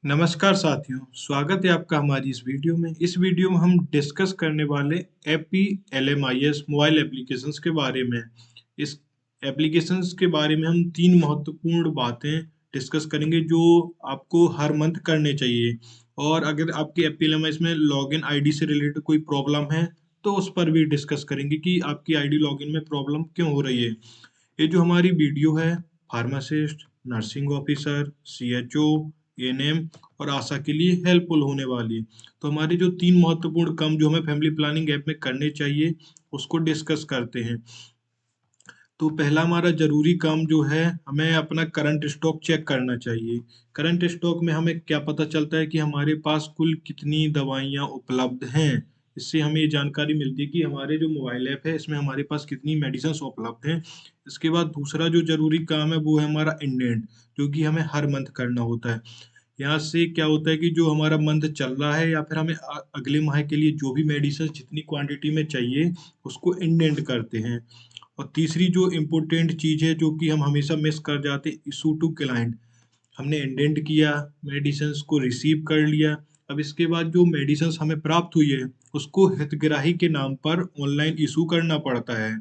नमस्कार साथियों, स्वागत है आपका हमारी इस वीडियो में। इस वीडियो में हम डिस्कस करने वाले एपी एलएमआईएस मोबाइल एप्लीकेशंस के बारे में। इस एप्लीकेशंस के बारे में हम तीन महत्वपूर्ण बातें डिस्कस करेंगे जो आपको हर मंथ करने चाहिए। और अगर आपकी एपी एलएमआईएस में लॉगिन आईडी से रिलेटेड कोई प्रॉब्लम है तो उस पर भी डिस्कस करेंगे कि आपकी आईडी लॉगिन में प्रॉब्लम क्यों हो रही है। ये जो हमारी वीडियो है, pharmacist, nursing officer, CHO, ANM और आशा के लिए हेल्पफुल होने वाली है। तो हमारे जो तीन महत्वपूर्ण काम जो हमें फैमिली प्लानिंग ऐप में करने चाहिए उसको डिस्कस करते हैं। तो पहला हमारा जरूरी काम जो है, हमें अपना करंट स्टॉक चेक करना चाहिए। करंट स्टॉक में हमें क्या पता चलता है कि हमारे पास कुल कितनी दवाइयाँ उपलब्ध हैं। इससे हमें ये जानकारी मिलती है कि हमारे जो मोबाइल ऐप है इसमें हमारे पास कितनी मेडिसिन उपलब्ध हैं। इसके बाद दूसरा जो जरूरी काम है वो है हमारा इंडेंट, जो कि हमें हर मंथ करना होता है। यहाँ से क्या होता है कि जो हमारा मंथ चल रहा है या फिर हमें अगले माह के लिए जो भी मेडिसिन जितनी क्वांटिटी में चाहिए उसको इंडेंट करते हैं। और तीसरी जो इम्पोर्टेंट चीज़ है जो कि हम हमेशा मिस कर जाते हैं, इशू टू क्लाइंट। हमने इंडेंट किया, मेडिसिन्स को रिसीव कर लिया, अब इसके बाद जो मेडिसिन्स हमें प्राप्त हुई है उसको हितग्राही के नाम पर ऑनलाइन इशू करना पड़ता है।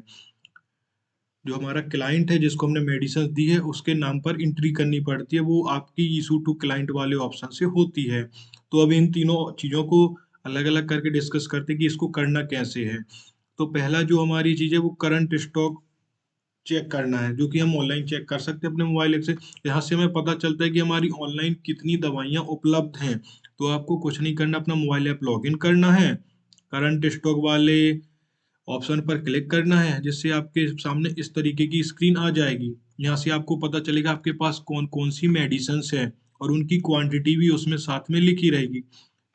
जो हमारा क्लाइंट है जिसको हमने मेडिसिन दी है उसके नाम पर एंट्री करनी पड़ती है, वो आपकी इशू टू क्लाइंट वाले ऑप्शन से होती है। तो अब इन तीनों चीज़ों को अलग अलग करके डिस्कस करते हैं कि इसको करना कैसे है। तो पहला जो हमारी चीज़ है वो करंट स्टॉक चेक करना है, जो कि हम ऑनलाइन चेक कर सकते हैं अपने मोबाइल ऐप से। यहाँ से हमें पता चलता है कि हमारी ऑनलाइन कितनी दवाइयाँ उपलब्ध हैं। तो आपको कुछ नहीं करना, अपना मोबाइल ऐप लॉगिन करना है, करंट स्टॉक वाले ऑप्शन पर क्लिक करना है, जिससे आपके सामने इस तरीके की स्क्रीन आ जाएगी। यहाँ से आपको पता चलेगा आपके पास कौन कौन सी मेडिसिन्स है और उनकी क्वांटिटी भी उसमें साथ में लिखी रहेगी।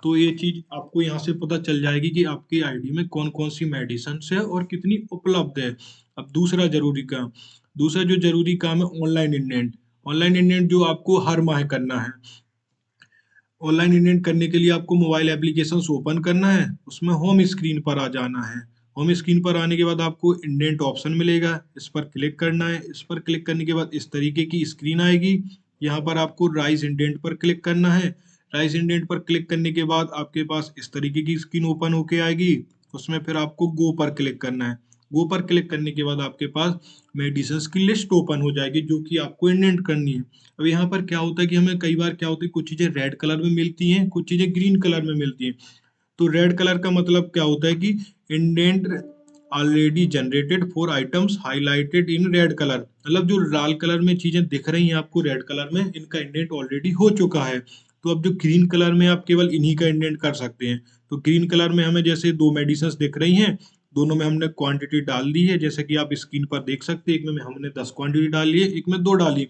तो ये चीज़ आपको यहाँ से पता चल जाएगी कि आपकी आईडी में कौन कौन सी मेडिसिन्स है और कितनी उपलब्ध है। अब दूसरा जो जरूरी काम है ऑनलाइन इंडेंट। ऑनलाइन इंडेंट जो आपको हर माह करना है। ऑनलाइन इंडेंट करने के लिए आपको मोबाइल एप्लीकेशन ओपन करना है, उसमें होम स्क्रीन पर आ जाना है। होम स्क्रीन पर आने के बाद आपको इंडेंट ऑप्शन मिलेगा, इस पर क्लिक करना है। इस पर क्लिक करने के बाद इस तरीके की स्क्रीन आएगी। यहाँ पर आपको राइज इंडेंट पर क्लिक करना है। राइज इंडेंट पर क्लिक करने के बाद आपके पास इस तरीके की स्क्रीन ओपन होके आएगी। उसमें फिर आपको गो पर क्लिक करना है। गो पर क्लिक करने के बाद आपके पास मेडिसिन की लिस्ट ओपन हो जाएगी जो कि आपको इंडेंट करनी है। अब यहाँ पर क्या होता है कि हमें कई बार क्या होता है, कुछ चीज़ें रेड कलर में मिलती हैं, कुछ चीज़ें ग्रीन कलर में मिलती हैं। तो रेड कलर का मतलब क्या होता है कि indent already generated for items highlighted in red colour, मतलब जो लाल कलर में चीज़ें दिख रही हैं आपको रेड कलर में, इनका इंडेंट ऑलरेडी हो चुका है। तो अब जो ग्रीन कलर में आप केवल इन्हीं का इंडेंट कर सकते हैं। तो ग्रीन कलर में हमें जैसे दो मेडिसिन दिख रही हैं, दोनों में हमने क्वांटिटी डाल दी है, जैसे कि आप स्क्रीन पर देख सकते हैं। एक में हमने 10 क्वांटिटी डाली है, एक में 2 डाली।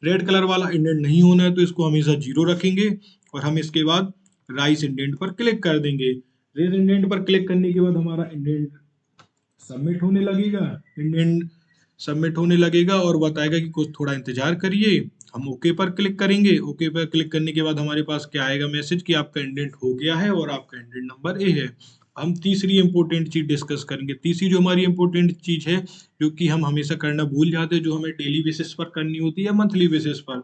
रेड कलर वाला इंडेंट नहीं होना है तो इसको हमेशा 0 रखेंगे और हम इसके बाद राइस इंडेंट पर क्लिक कर देंगे। रेड इंडेंट पर क्लिक करने के बाद हमारा इंडेंट सबमिट होने लगेगा। इंडेंट सबमिट होने लगेगा और बताएगा कि कुछ थोड़ा इंतजार करिए। हम ओके पर क्लिक करेंगे। ओके पर क्लिक करने के बाद हमारे पास क्या आएगा, मैसेज कि आपका इंडेंट हो गया है और आपका इंडेंट नंबर ए है। हम तीसरी इंपॉर्टेंट चीज डिस्कस करेंगे। तीसरी जो हमारी इंपॉर्टेंट चीज है जो कि हम हमेशा करना भूल जाते हैं, जो हमें डेली बेसिस पर करनी होती है, मंथली बेसिस पर,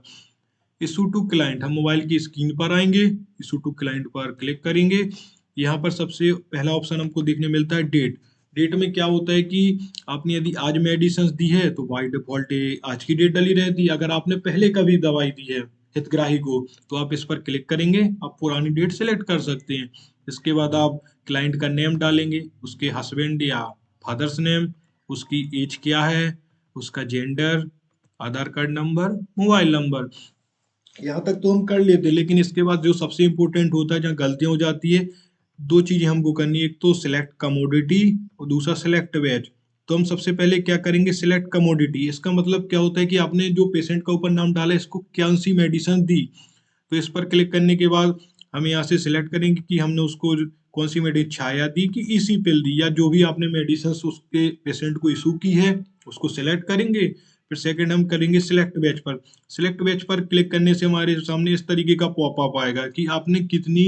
इशू टू क्लाइंट। हम मोबाइल की स्क्रीन पर आएंगे, इशू टू क्लाइंट पर क्लिक करेंगे। यहाँ पर सबसे पहला ऑप्शन हमको देखने मिलता है डेट। डेट में क्या होता है कि आपने यदि आज मेडिसिन दी है तो बाय डिफॉल्ट आज की डेट डली रहती है। अगर आपने पहले कभी दवाई दी है हितग्राही को तो आप इस पर क्लिक करेंगे, आप पुरानी डेट सेलेक्ट कर सकते हैं। इसके बाद आप क्लाइंट का नेम डालेंगे, उसके हस्बैंड या फादर्स नेम, उसकी एज क्या है, उसका जेंडर, आधार कार्ड नंबर, मोबाइल नंबर। यहाँ तक तो हम कर लेते हैं, लेकिन इसके बाद जो सबसे इम्पोर्टेंट होता है, जहाँ गलतियाँ हो जाती है, दो चीज़ें हमको करनी है। एक तो सिलेक्ट कमोडिटी और दूसरा सिलेक्ट बैच। तो हम सबसे पहले क्या करेंगे, सिलेक्ट कमोडिटी। इसका मतलब क्या होता है कि आपने जो पेशेंट का ऊपर नाम डाला है इसको कौन सी मेडिसिन दी। तो इस पर क्लिक करने के बाद हम यहाँ से सिलेक्ट करेंगे कि हमने उसको कौन सी मेडिसिन छाया दी कि ईसी पिल दी, या जो भी आपने मेडिसिन उसके पेशेंट को इशू की है उसको सिलेक्ट करेंगे। फिर सेकंड हम करेंगे सिलेक्ट बैच पर। सिलेक्ट बैच पर क्लिक करने से हमारे सामने इस तरीके का पॉपअप आएगा कि आपने कितनी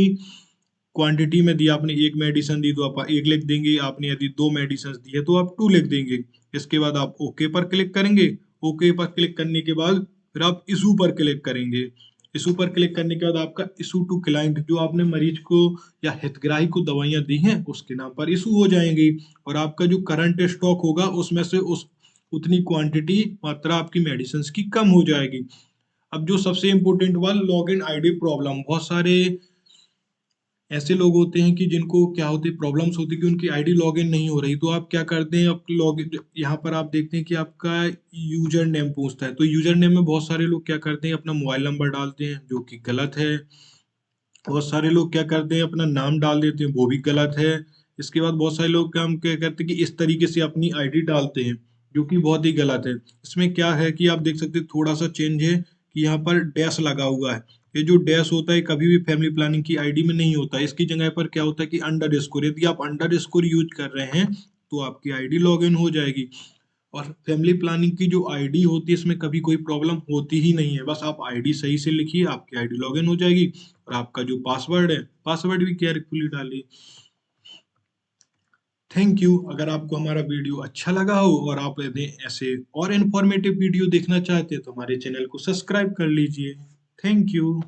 क्वांटिटी में दिया। आपने एक मेडिसिन दी तो आप एक लिख देंगे, आपने यदि दो मेडिसिन दी है तो आप 2 लिख देंगे। इसके बाद आप ओके पर क्लिक करेंगे। ओके पर क्लिक करने के बाद फिर आप इशू पर क्लिक करेंगे। इशू पर क्लिक करने के बाद आपका इशू टू क्लाइंट, जो आपने मरीज को या हितग्राही को दवाइयाँ दी हैं उसके नाम पर इशू हो जाएंगी, और आपका जो करंट स्टॉक होगा उसमें से उस उतनी क्वांटिटी मात्रा आपकी मेडिसिन की कम हो जाएगी। अब जो सबसे इम्पोर्टेंट हुआ लॉगिन आईडी प्रॉब्लम, बहुत सारे ऐसे लोग होते हैं कि जिनको क्या होती है, प्रॉब्लम्स होती है कि उनकी आईडी लॉगिन नहीं हो रही, तो आप क्या करते हैं, आप लॉगिन यहाँ पर आप देखते हैं कि आपका यूजर नेम पूछता है, तो यूजर नेम में बहुत सारे लोग क्या करते हैं अपना मोबाइल नंबर डालते हैं जो कि गलत है। बहुत सारे लोग क्या करते हैं अपना नाम डाल देते हैं, वो भी गलत है। इसके बाद बहुत सारे लोग काम क्या करते हैं कि इस तरीके से अपनी आईडी डालते हैं जो कि बहुत ही गलत है। इसमें क्या है कि आप देख सकते हैं थोड़ा सा चेंज है कि यहाँ पर डैश लगा हुआ है। ये जो डैश होता है कभी भी फैमिली प्लानिंग की आईडी में नहीं होता है, इसकी जगह पर क्या होता है कि अंडर स्कोर, यदि आप अंडर स्कोर यूज कर रहे हैं तो आपकी आईडी लॉग इन हो जाएगी। और फैमिली प्लानिंग की जो आईडी होती है इसमें कभी कोई प्रॉब्लम होती ही नहीं है, बस आप आईडी सही से लिखिए, आपकी आईडी लॉगिन हो जाएगी। और आपका जो पासवर्ड है, पासवर्ड भी केयरफुली डालिए। Thank you. अगर आपको हमारा वीडियो अच्छा लगा हो और आप यदि ऐसे और इन्फॉर्मेटिव वीडियो देखना चाहते हैं तो हमारे चैनल को सब्सक्राइब कर लीजिए। Thank you.